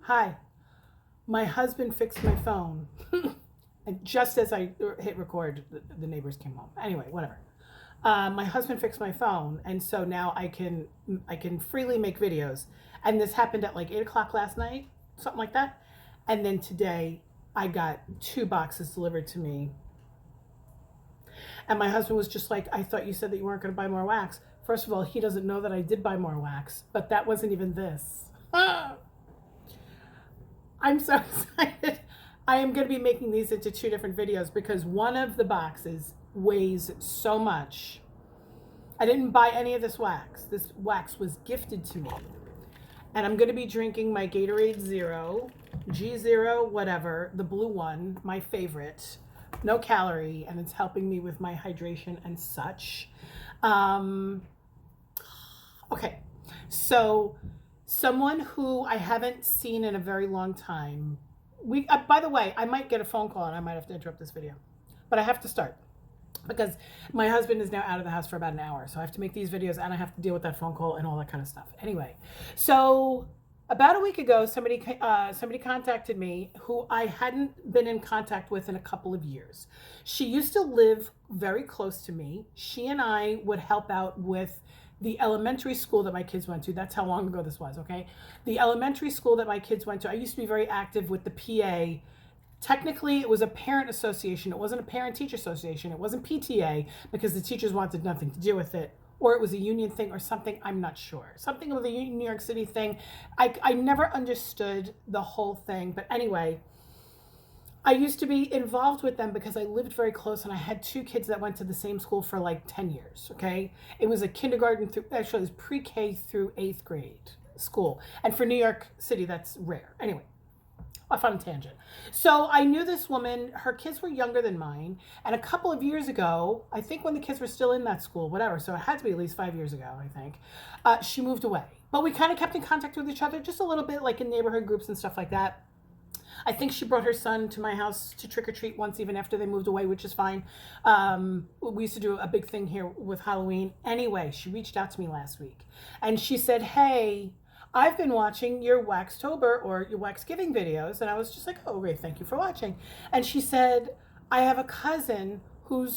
Hi, my husband fixed my phone. And just as I hit record, the neighbors came home. Anyway, whatever. My husband fixed my phone, and so now I can freely make videos. And this happened at like 8 o'clock last night, something like that. And then today, I got 2 boxes delivered to me. And my husband was just like, I thought you said that you weren't going to buy more wax. First of all, he doesn't know that I did buy more wax, but that wasn't even this. I'm so excited. I am going to be making these into 2 different videos because one of the boxes weighs so much. I didn't buy any of this wax. This wax was gifted to me. And I'm going to be drinking my Gatorade Zero, G0, whatever, the blue one, my favorite. No calorie, and it's helping me with my hydration and such. Okay, so someone who I haven't seen in a very long time. By the way, I might get a phone call and I might have to interrupt this video, but I have to start because my husband is now out of the house for about an hour, so I have to make these videos and I have to deal with that phone call and all that kind of stuff. Anyway, so about a week ago, somebody contacted me who I hadn't been in contact with in a couple of years. She used to live very close to me. She and I would help out with the elementary school that my kids went to. That's how long ago this was, okay? The elementary school that my kids went to, I used to be very active with the PA. Technically, it was a parent association. It wasn't a parent-teacher association. It wasn't PTA because the teachers wanted nothing to do with it. Or it was a union thing or something, I'm not sure. Something with a New York City thing. I never understood the whole thing. But anyway, I used to be involved with them because I lived very close and I had 2 kids that went to the same school for like 10 years, okay? It was a kindergarten through, actually it was pre-K through 8th grade school. And for New York City, that's rare. Anyway, off on a tangent. So I knew this woman, her kids were younger than mine. And a couple of years ago, I think when the kids were still in that school, whatever, so it had to be at least 5 years ago, I think, she moved away. But we kind of kept in contact with each other just a little bit, like in neighborhood groups and stuff like that. I think she brought her son to my house to trick or treat once, even after they moved away, which is fine. We used to do a big thing here with Halloween. Anyway, she reached out to me last week and she said, hey, I've been watching your Waxtober or your Wax Giving videos. And I was just like, oh, great, thank you for watching. And she said, I have a cousin who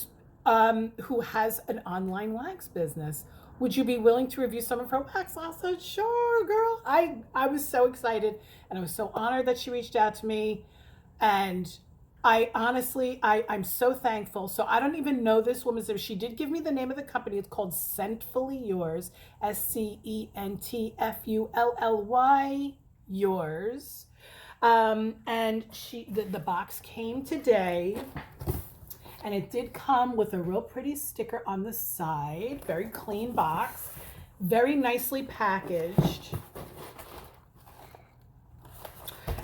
has an online wax business. Would you be willing to review some of her wax? I said, sure, girl. I was so excited and I was so honored that she reached out to me. And I honestly, I'm so thankful. So I don't even know this woman's name. She did give me the name of the company. It's called Scentfully Yours, Scentfully Yours. And the box came today. And it did come with a real pretty sticker on the side. Very clean box. Very nicely packaged.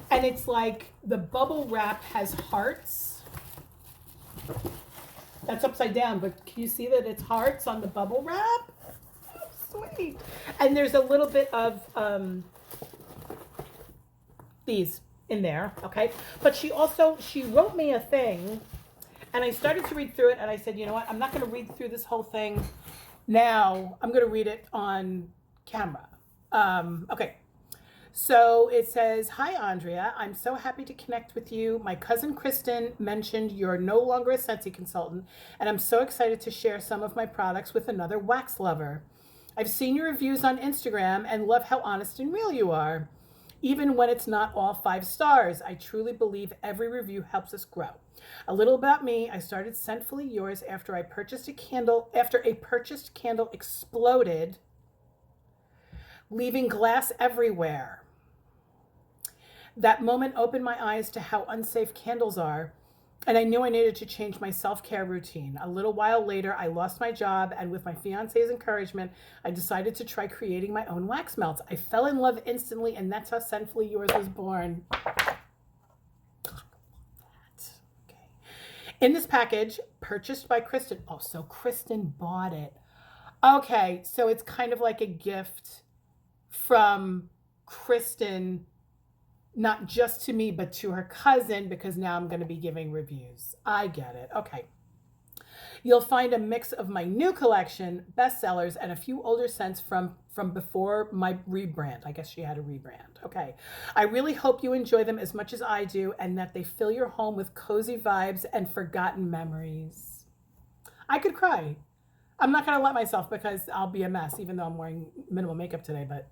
And it's like the bubble wrap has hearts. That's upside down, but can you see that it's hearts on the bubble wrap? Oh, sweet. And there's a little bit of these in there, okay? But she wrote me a thing. And I started to read through it, and I said, you know what? I'm not going to read through this whole thing now. I'm going to read it on camera. Okay. So it says, hi, Andrea. I'm so happy to connect with you. My cousin Kristen mentioned you're no longer a Scentsy consultant, and I'm so excited to share some of my products with another wax lover. I've seen your reviews on Instagram and love how honest and real you are. Even when it's not all 5 stars, I truly believe every review helps us grow. A little about me, I started Scentfully Yours after a purchased candle exploded, leaving glass everywhere. That moment opened my eyes to how unsafe candles are, and I knew I needed to change my self-care routine. A little while later, I lost my job, and with my fiance's encouragement, I decided to try creating my own wax melts. I fell in love instantly, and that's how Scentfully Yours was born. In this package, purchased by Kristen. Oh, so Kristen bought it. Okay, so it's kind of like a gift from Kristen, not just to me, but to her cousin, because now I'm going to be giving reviews. I get it. Okay. You'll find a mix of my new collection, bestsellers, and a few older scents from before my rebrand. I guess she had a rebrand. Okay. I really hope you enjoy them as much as I do and that they fill your home with cozy vibes and forgotten memories. I could cry. I'm not going to let myself because I'll be a mess, even though I'm wearing minimal makeup today, but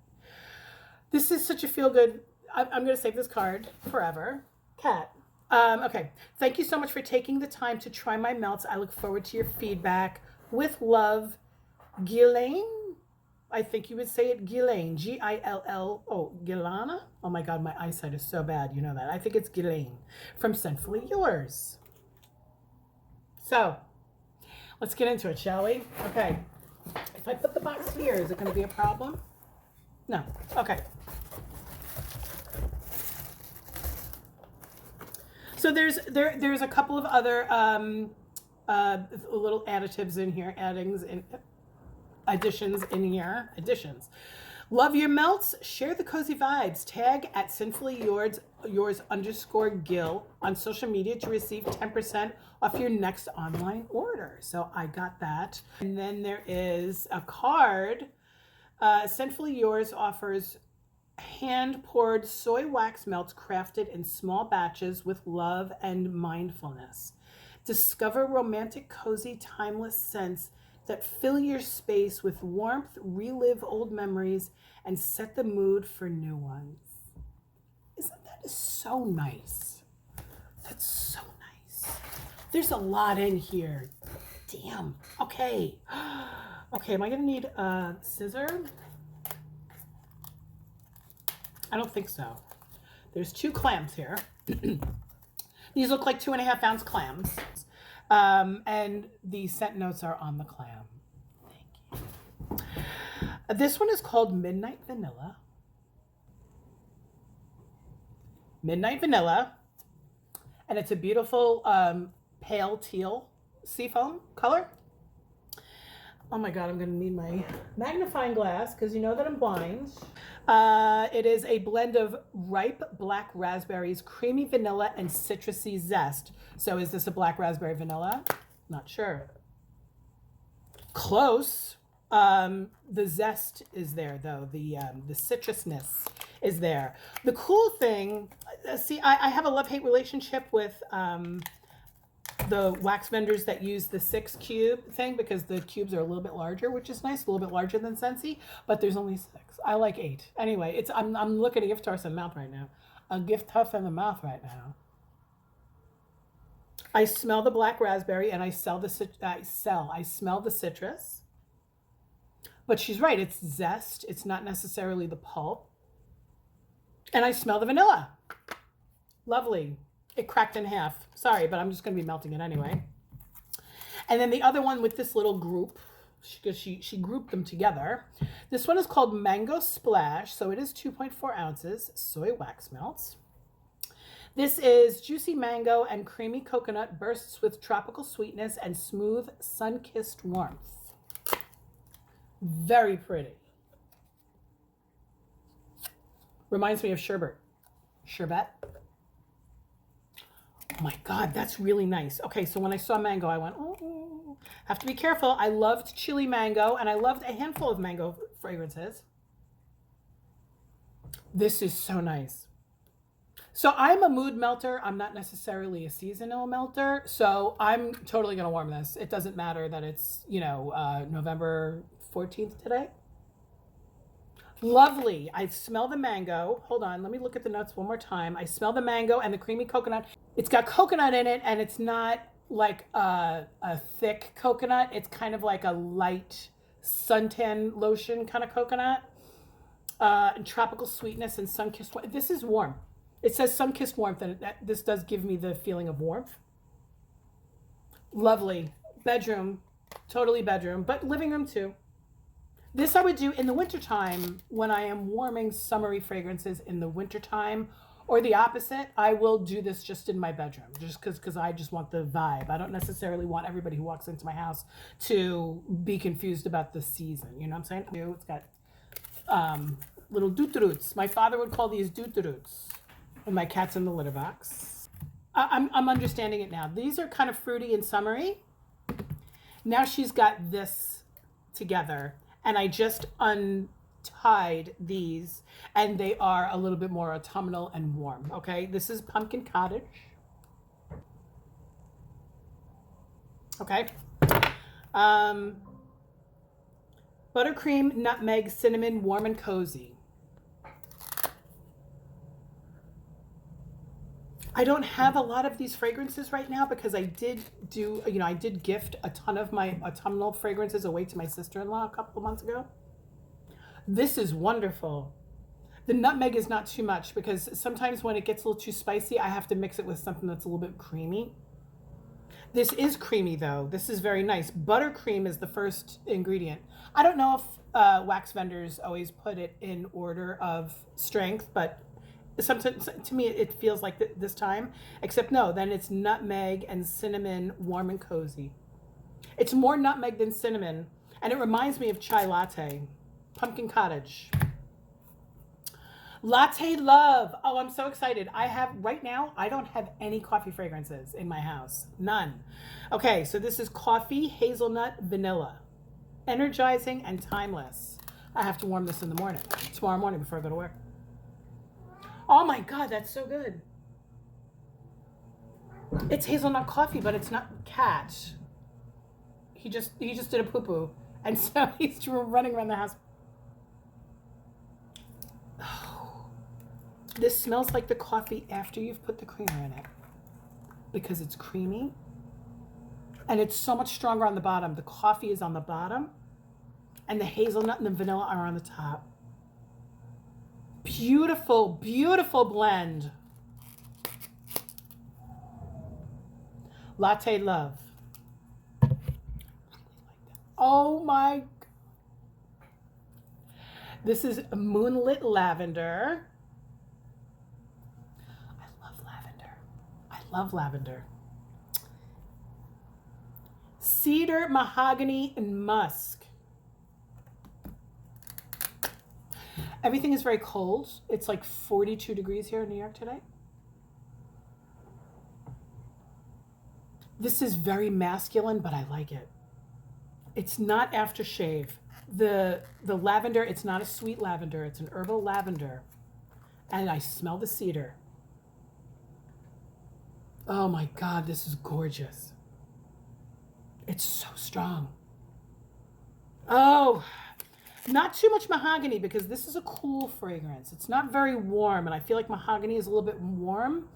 this is such a feel-good. I'm going to save this card forever. Cat. Okay. Thank you so much for taking the time to try my melts. I look forward to your feedback. With love, Ghislaine. I think you would say it Ghislaine. Gill. Oh, Gilana? Oh my God, my eyesight is so bad. You know that. I think it's Ghislaine from Scentfully Yours. So, let's get into it, shall we? Okay. If I put the box here, is it going to be a problem? No. Okay. So there's a couple of other little additives in here, additions in here. Additions. Love your melts. Share the cozy vibes. Tag at Scentfully yours_Gill on social media to receive 10% off your next online order. So I got that. And then there is a card. Scentfully Yours offers hand-poured soy wax melts crafted in small batches with love and mindfulness. Discover romantic, cozy, timeless scents that fill your space with warmth, relive old memories, and set the mood for new ones. Isn't that so nice? That's so nice. There's a lot in here. Damn. Okay. Okay, am I going to need a scissor? I don't think so. There's 2 clams here. These look like 2.5 ounce clams. And the scent notes are on the clam. Thank you. This one is called Midnight Vanilla. Midnight Vanilla. And it's a beautiful pale teal seafoam color. Oh my God, I'm going to need my magnifying glass because you know that I'm blind. It is a blend of ripe black raspberries, creamy vanilla, and citrusy zest. So is this a black raspberry vanilla? Not sure. Close. The zest is there though. The citrusness is there. The cool thing, see, I have a love-hate relationship with the wax vendors that use the 6 cube thing because the cubes are a little bit larger, which is nice, a little bit larger than Scentsy, but there's only 6. I like 8. Anyway, I'm looking at a gift horse in the mouth right now. A gift huff in the mouth right now. I smell the black raspberry and I smell the citrus. But she's right, it's zest. It's not necessarily the pulp. And I smell the vanilla. Lovely. It cracked in half. Sorry, but I'm just going to be melting it anyway. And then the other one with this little group, because she grouped them together. This one is called Mango Splash. So it is 2.4 ounces soy wax melts. This is juicy mango and creamy coconut bursts with tropical sweetness and smooth sun-kissed warmth. Very pretty. Reminds me of sherbet. Sherbet. Oh my God, that's really nice. Okay, so when I saw mango, I went, oh, have to be careful. I loved chili mango, and I loved a handful of mango fragrances. This is so nice. So I'm a mood melter. I'm not necessarily a seasonal melter. So I'm totally going to warm this. It doesn't matter that it's, November 14th today. Lovely. I smell the mango. Hold on. Let me look at the notes one more time. I smell the mango and the creamy coconut. It's got coconut in it, and it's not like a thick coconut. It's kind of like a light suntan lotion kind of coconut. And tropical sweetness and sun-kissed warmth. This is warm. It says sun-kissed warmth, and this does give me the feeling of warmth. Lovely. Bedroom. Totally bedroom, but living room too. This I would do in the wintertime when I am warming summery fragrances in the wintertime, or the opposite. I will do this just in my bedroom, just because I just want the vibe. I don't necessarily want everybody who walks into my house to be confused about the season. You know what I'm saying? It's got little dootaroots. My father would call these dootaroots. And my cat's in the litter box. I'm understanding it now. These are kind of fruity and summery. Now she's got this together, and I just untied these, and they are a little bit more autumnal and warm. Okay, this is Pumpkin Cottage. Okay. Buttercream, nutmeg, cinnamon, warm and cozy. I don't have a lot of these fragrances right now because I did do, I did gift a ton of my autumnal fragrances away to my sister-in-law a couple of months ago. This is wonderful. The nutmeg is not too much because sometimes when it gets a little too spicy, I have to mix it with something that's a little bit creamy. This is creamy though. This is very nice. Buttercream is the first ingredient. I don't know if wax vendors always put it in order of strength, but sometimes to me it feels like this time. Except no, then it's nutmeg and cinnamon, warm and cozy. It's more nutmeg than cinnamon, and it reminds me of chai latte. Pumpkin Cottage. Latte Love. Oh, I'm so excited. Right now, I don't have any coffee fragrances in my house. None. Okay, so this is coffee, hazelnut, vanilla. Energizing and timeless. I have to warm this in the morning, tomorrow morning before I go to work. Oh my God, that's so good. It's hazelnut coffee, but it's not cat. He just did a poo-poo, and so he's running around the house. This smells like the coffee after you've put the creamer in it because it's creamy and it's so much stronger on the bottom. The coffee is on the bottom and the hazelnut and the vanilla are on the top. Beautiful, beautiful blend. Latte Love. Oh my God. This is Moonlit Lavender. Love lavender. Cedar, mahogany, and musk. Everything is very cold. It's like 42 degrees here in New York today. This is very masculine, but I like it. It's not aftershave. The lavender, it's not a sweet lavender. It's an herbal lavender. And I smell the cedar. Oh my God, this is gorgeous. It's so strong. Oh, not too much mahogany because this is a cool fragrance. It's not very warm, and I feel like mahogany is a little bit warm,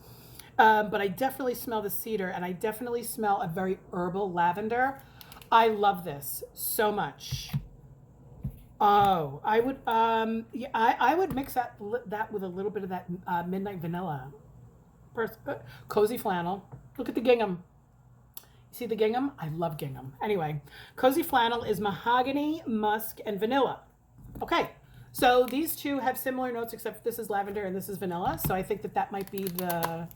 but I definitely smell the cedar, and I definitely smell a very herbal lavender. I love this so much. Oh, I would, yeah, I would mix that with a little bit of that midnight vanilla. Cozy flannel. Look at the gingham. You see the gingham? I love gingham. Anyway, cozy flannel is mahogany, musk, and vanilla. Okay, so these two have similar notes except this is lavender and this is vanilla. So I think that might be the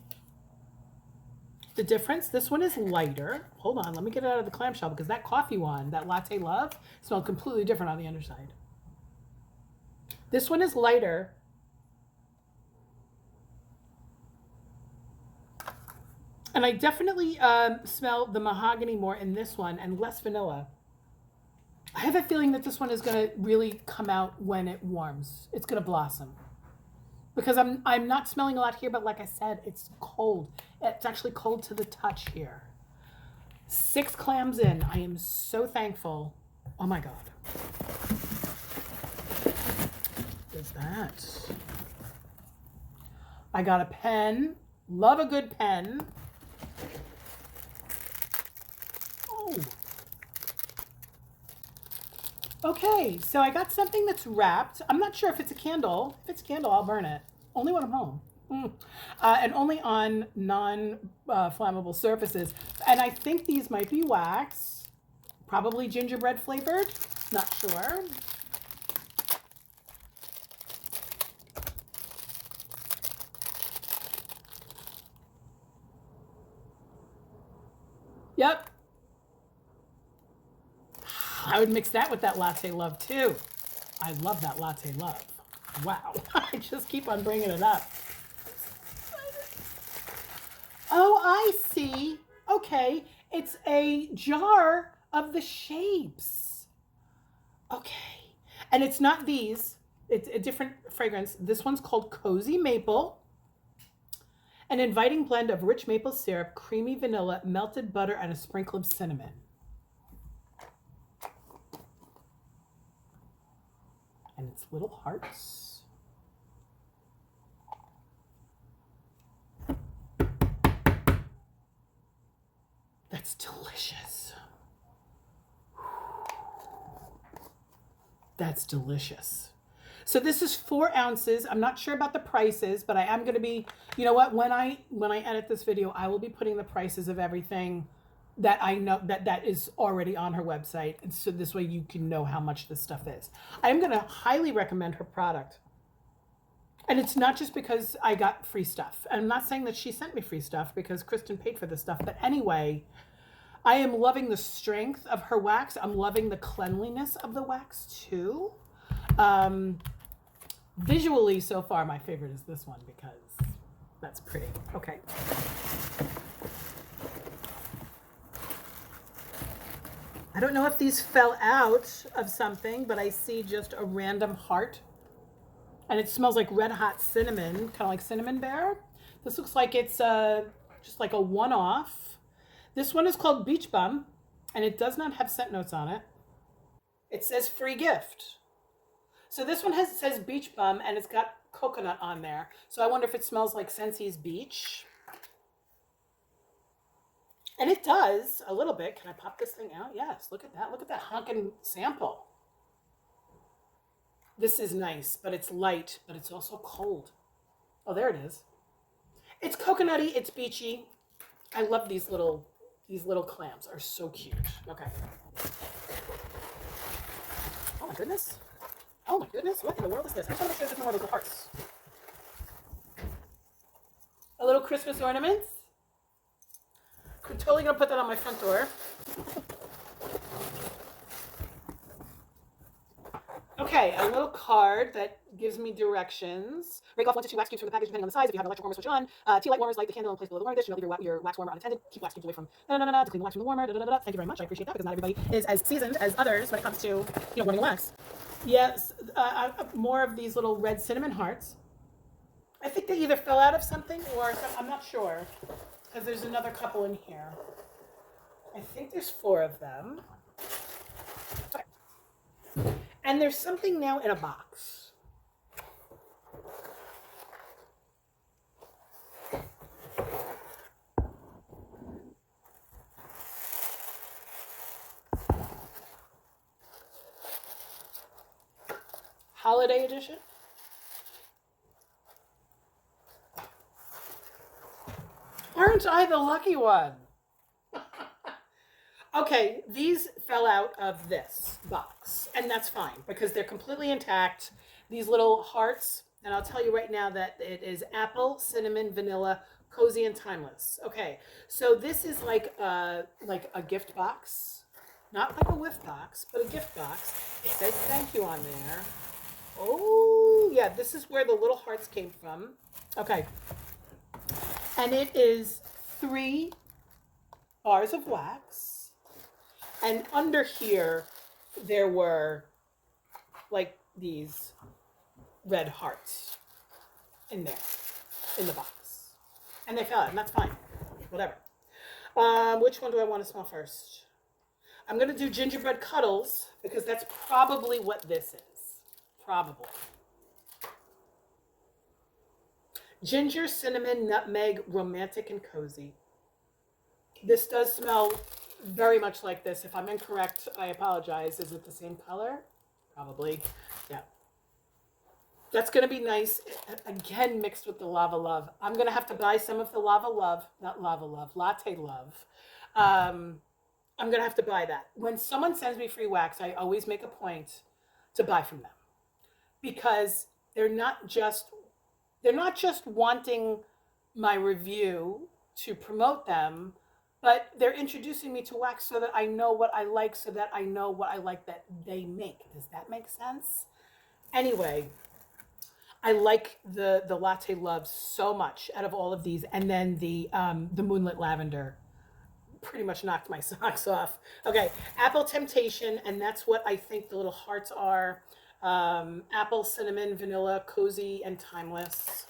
difference. This one is lighter. Hold on, let me get it out of the clamshell because that coffee one, that Latte Love, smelled completely different on the underside. This one is lighter. And I definitely smell the mahogany more in this one and less vanilla. I have a feeling that this one is going to really come out when it warms. It's going to blossom. Because I'm not smelling a lot here, but like I said, it's cold. It's actually cold to the touch here. 6 clams in. I am so thankful. Oh my God. What is that? I got a pen. Love a good pen. Okay, so I got something that's wrapped. I'm not sure if it's a candle. If it's a candle, I'll burn it. Only when I'm home. And only on non-flammable surfaces. And I think these might be wax. Probably gingerbread flavored. Not sure. Yep. I would mix that with that Latte Love too. I love that Latte Love. Wow. I just keep on bringing it up. Oh, I see. Okay. It's a jar of the shapes. Okay. And it's not these. It's a different fragrance. This one's called Cozy Maple. An inviting blend of rich maple syrup, creamy vanilla, melted butter, and a sprinkle of cinnamon. And it's little hearts. That's delicious. That's delicious. So this is 4 ounces. I'm not sure about the prices, but I am going to be, you know what, when I edit this video, I will be putting the prices of everything that I know that is already on her website. And so this way you can know how much this stuff is. I'm going to highly recommend her product. And it's not just because I got free stuff. I'm not saying that she sent me free stuff because Kristen paid for this stuff. But anyway, I am loving the strength of her wax. I'm loving the cleanliness of the wax too. Visually, so far, my favorite is this one because that's pretty. Okay. I don't know if these fell out of something, but I see just a random heart. And it smells like red hot cinnamon, kind of like Cinnamon Bear. This looks like it's just like a one-off. This one is called Beach Bum, and it does not have scent notes on it. It says free gift. So this one says Beach Bum, and it's got coconut on there. So I wonder if it smells like Scentsy's Beach. And it does a little bit. Can I pop this thing out? Yes, look at that. Look at that honkin' sample. This is nice, but it's light, but it's also cold. Oh, there it is. It's coconutty, it's beachy. I love these little clams are so cute. Okay. Oh my goodness. Oh my goodness, what in the world is this? I just want to show you more of those hearts. A little Christmas ornament. I'm totally gonna put that on my front door. Okay, a little card that gives me directions. Break off 1 to 2 wax cubes from the package depending on the size. If you have an electric warmer, switch on. Tea light warmers, light the candle and place below the warmer dish. Do not leave your wax warmer unattended. Keep wax cubes away from to clean the wax from the warmer. Thank you very much. I appreciate that because not everybody is as seasoned as others when it comes to warming wax. Yes, more of these little red cinnamon hearts. I think they either fell out of something or I'm not sure because there's another couple in here. I think there's 4 of them. Okay. And there's something now in a box. Holiday edition. Aren't I the lucky one? Okay, these fell out of this box, and that's fine because they're completely intact. These little hearts, and I'll tell you right now that it is apple, cinnamon, vanilla, cozy, and timeless. Okay, so this is like a gift box, not like a whiff box, but a gift box. It says thank you on there. Oh, yeah, this is where the little hearts came from. Okay, and it is 3 bars of wax. And under here, there were like these red hearts in there, in the box. And they fell out, and that's fine. Whatever. Which one do I want to smell first? I'm going to do gingerbread cuddles because that's probably what this is. Probably. Ginger, cinnamon, nutmeg, romantic, and cozy. This does smell very much like this. If I'm incorrect, I apologize. Is it the same color? Probably. Yeah. That's going to be nice. Again, mixed with the Lava Love. I'm going to have to buy some of the Lava Love, not Lava Love, Latte Love. I'm going to have to buy that. When someone sends me free wax, I always make a point to buy from them because they're not just wanting my review to promote them, but they're introducing me to wax so that I know what I like, so that I know what I like that they make. Does that make sense? Anyway, I like the Latte Love so much out of all of these. And then the Moonlit Lavender. pretty much knocked my socks off. Okay, Apple Temptation, and that's what I think the little hearts are. Apple, cinnamon, vanilla, cozy, and timeless.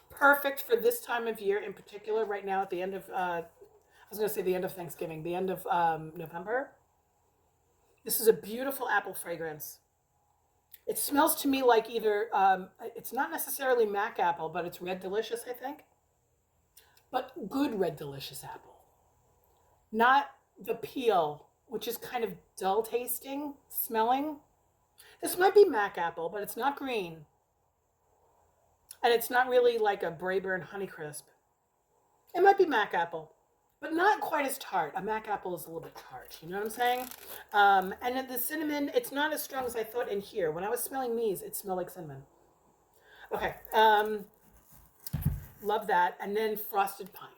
Perfect for this time of year in particular, right now at the end of, I was going to say the end of Thanksgiving, the end of November. This is a beautiful apple fragrance. It smells to me like either, it's not necessarily Mac apple, but it's Red Delicious, I think. But good Red Delicious apple. Not the peel, which is kind of dull tasting, smelling. This might be Mac apple, but it's not green. And it's not really like a Braeburn Honeycrisp. It might be Mac apple, but not quite as tart. A Mac apple is a little bit tart, you know what I'm saying? And then the cinnamon, it's not as strong as I thought in here. When I was smelling these, it smelled like cinnamon. Okay, love that. And then frosted pine.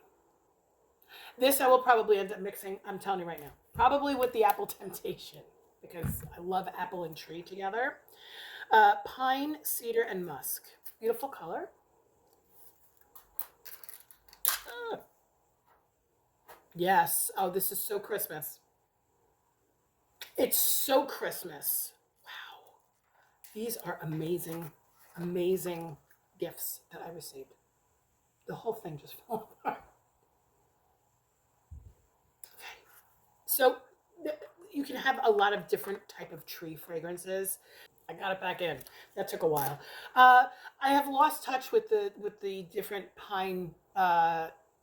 This I will probably end up mixing, I'm telling you right now, probably with the Apple Temptation, because I love apple and tree together. Pine, cedar, and musk. Beautiful color. Yes. Oh, this is so Christmas. It's so Christmas. Wow. These are amazing, amazing gifts that I received. The whole thing just fell apart. Okay. So you can have a lot of different type of tree fragrances. I got it back in. That took a while. I have lost touch with the different pine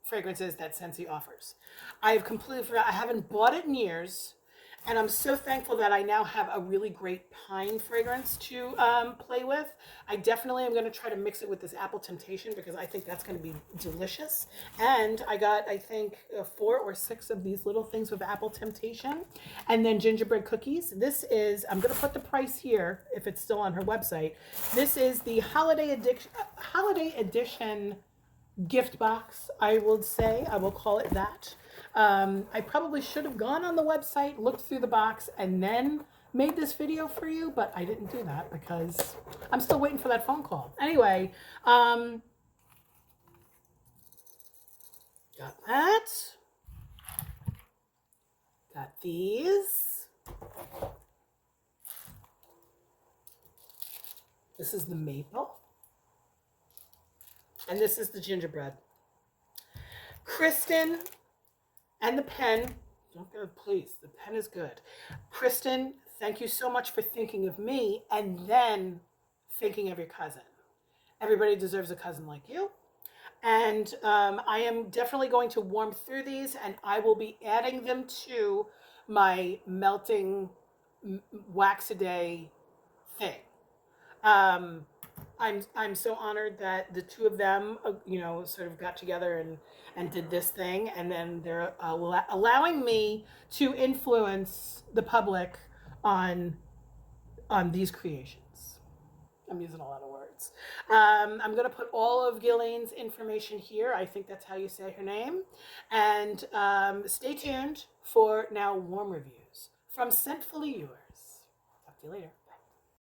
fragrances that Scentsy offers. I have completely forgot. I haven't bought it in years, and I'm so thankful that I now have a really great pine fragrance to play with. I definitely am going to try to mix it with this Apple Temptation because I think that's going to be delicious. And I got, I think, 4 or 6 of these little things with Apple Temptation, and then gingerbread cookies. This is, I'm going to put the price here if it's still on her website. This is the holiday edition gift box, I will say. I will call it that. I probably should have gone on the website, looked through the box, and then made this video for you, but I didn't do that because I'm still waiting for that phone call. Anyway, got that. Got these. This is the maple. And this is the gingerbread. Kristen and the pen. Don't go, please. The pen is good. Kristen, thank you so much for thinking of me and then thinking of your cousin. Everybody deserves a cousin like you. And I am definitely going to warm through these, and I will be adding them to my melting wax-a-day thing. I'm so honored that the two of them, sort of got together and did this thing, and then they're allowing me to influence the public on these creations. I'm using a lot of words. I'm going to put all of Gillian's information here. I think that's how you say her name. And stay tuned for now warm reviews from Scentfully Yours. Talk to you later.